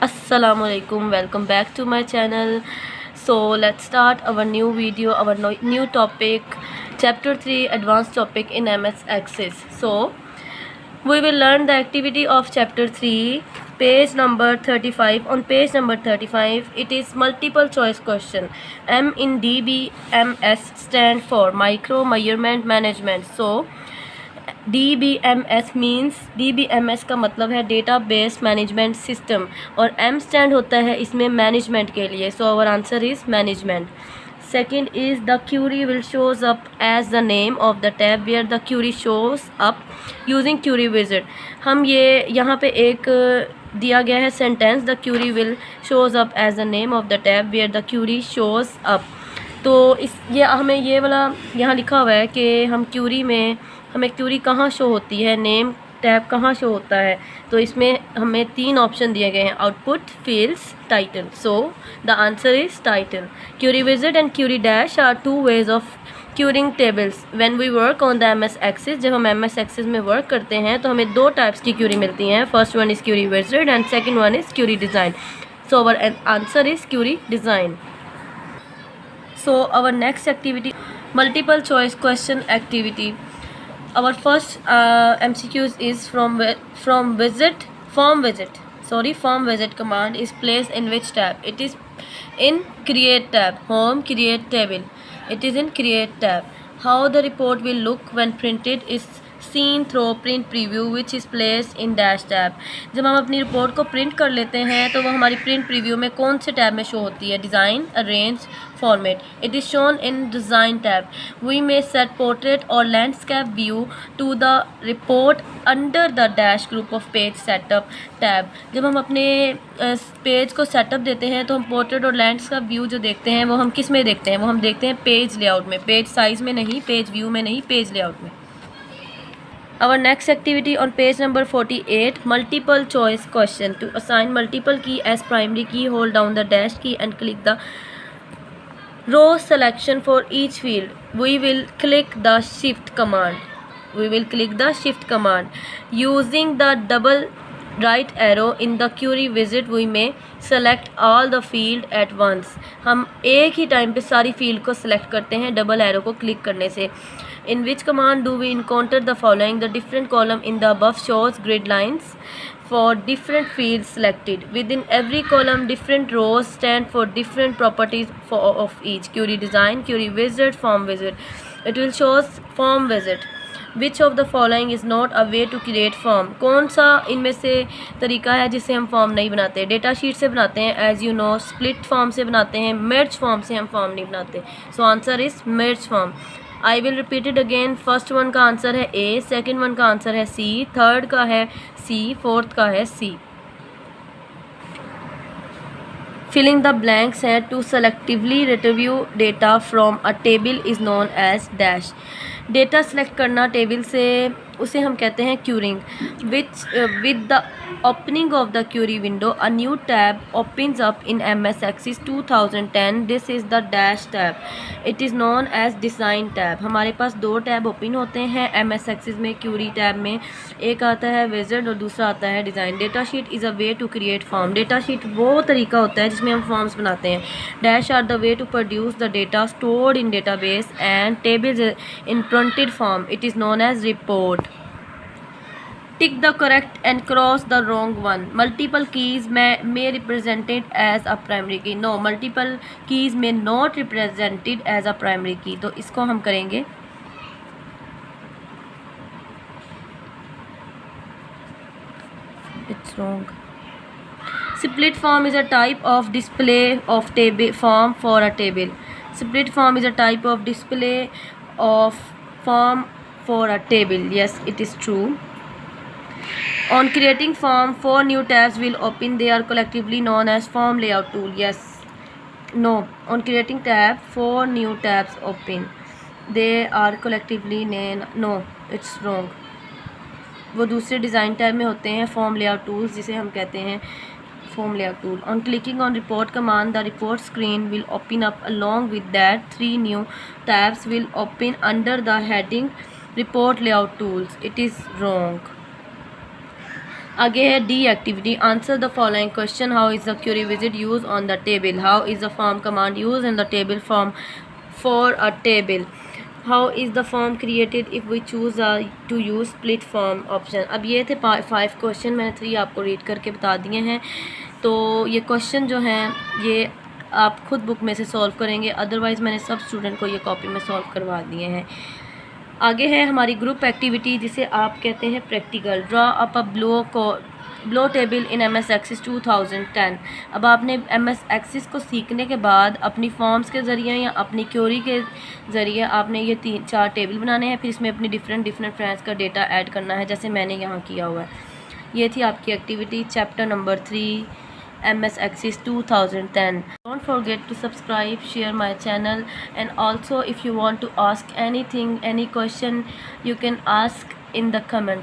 Assalamualaikum, welcome back to my channel. So let's start our new video, our new topic, chapter 3, advanced topic in MS Access. So we will learn the activity of chapter 3, page number 35. On page number 35 it is multiple choice question. M in DBMS stand for micro measurement management. So DBMS means DBMS का मतलब है data base management system और M stand होता है इसमें management के लिए. So our answer is management. Second is the query will shows up as the name of the tab where the query shows up using query visit. हम ये यहाँ पे एक दिया गया है sentence, the query will shows up as the name of the tab where the query shows up. तो इस ये हमें ये वाला यहाँ लिखा हुआ है कि हमें क्यूरी कहाँ शो होती है, नेम टैब कहाँ शो होता है. तो इसमें हमें 3 ऑप्शन दिए गए हैं, output, fields, title. So the answer is title. Query visit and query dash are 2 ways of querying tables. When we work on the MS access, जब हम MS एक्सेस में वर्क करते हैं तो हमें 2 टाइप्स की क्यूरी मिलती हैं. First one is query visit and second one is query design. So our answer is query design. So our next activity, multiple choice question activity. Our first MCQs is from visit form visit command is placed in which tab? It is in create tab. Home create table, it is in create tab. How the report will look when printed is seen through print preview which is placed in dash tab. जब हम अपनी report को print कर लेते हैं तो वो हमारी प्रिंट प्रीव्यू में कौन से टैब में शो होती है? Design, arrange, format. It is shown in design tab. We may set portrait और landscape view to the report under the dash group of page setup tab. जब हम अपने पेज को सेटअप देते हैं तो हम पोर्ट्रेट और लैंडस्केप व्यू जो देखते हैं वो हम किस में देखते हैं? वो हम देखते हैं पेज लेआउट में, पेज साइज़ में नहीं, पेज व्यू में नहीं, पेज लेआउट में. Our next activity on page number 48, multiple choice question. To assign multiple key as primary key, hold down the dash key and click the row selection for each field. We will click the shift command. Using the double right arrow in the query visit, we may select all the field at once. हम एक ही time पे सारी field को select करते हैं double arrow को click करने से. In which command do we encounter the following? The different column in the above shows grid lines for different fields selected. Within every column, different rows stand for different properties of each. Query design, query visit, form visit. It will show form visit. Which of the following is not a way to create form? कौन सा इनमें से तरीका है जिससे हम form नहीं बनाते? डेटा शीट से बनाते हैं, as you know. Split form से बनाते हैं, मर्ज फॉर्म से हम फॉर्म नहीं बनाते. So answer is merge form. I will repeat it again. First one का आंसर है ए, सेकेंड वन का आंसर है सी, थर्ड का है सी, फोर्थ का है सी. फिलिंग द ब्लैंक्स है to selectively retrieve data from a table is known as dash. Data select करना टेबल से उसे हम कहते हैं querying. With the opening of the query window a new tab opens up in MS Access 2010. This is the dash tab. It is known as design tab. हमारे पास 2 tab open होते हैं MS Access में query tab में. एक आता है visit और दूसरा आता है design. Data sheet is a way to create form. Data sheet वो तरीका होता है जिसमें हम फॉर्म्स बनाते हैं. Dash are the way to produce the data stored in database and tables in printed form. It is known as report. Tick the correct and cross the wrong one. Multiple keys may represented as a primary key. No, multiple keys may not represented as a primary key. तो इसको हम करेंगे. It's wrong. Split form is a type of display of table form for a table. Split form is a type of display of form for a table. Yes, it is true. On creating form, 4 new tabs will open. They are collectively known as form layout tool. Yes. No. On creating tab, 4 new tabs open. They are collectively named. No, it's wrong. वो दूसरे design tab में होते हैं form layout tools, जिसे हम कहते हैं form layout tool. On clicking on report command, the report screen will open up. Along with that, 3 new tabs will open under the heading report layout tools. It is wrong. आगे है the activity, answer the following question, how is the query visit use on the table, how is the form command use in the table form for a table, how is the form created if we choose to use split form option. अब ये थे 5 question, मैंने 3 आपको read करके बता दिए हैं। तो ये क्वेश्चन जो हैं ये आप खुद बुक में से सॉल्व करेंगे, अदरवाइज़ मैंने सब स्टूडेंट को ये कॉपी में सॉल्व करवा दिए हैं। आगे है हमारी ग्रुप एक्टिविटी जिसे आप कहते हैं practical, draw up a blow table in MS axis 2010। अब आपने MS एक्सिस को सीखने के बाद अपनी फॉर्म्स के ज़रिए या अपनी क्वेरी के ज़रिए आपने ये 3-4 टेबल बनाने हैं, फिर इसमें अपनी डिफरेंट फ्रेंड्स का डेटा ऐड करना है, जैसे मैंने यहाँ किया हुआ है। ये थी आपकी activity chapter number 3 MS Axis 2010. Don't forget to subscribe, share my channel, and also if you want to ask anything, any question, you can ask in the comment.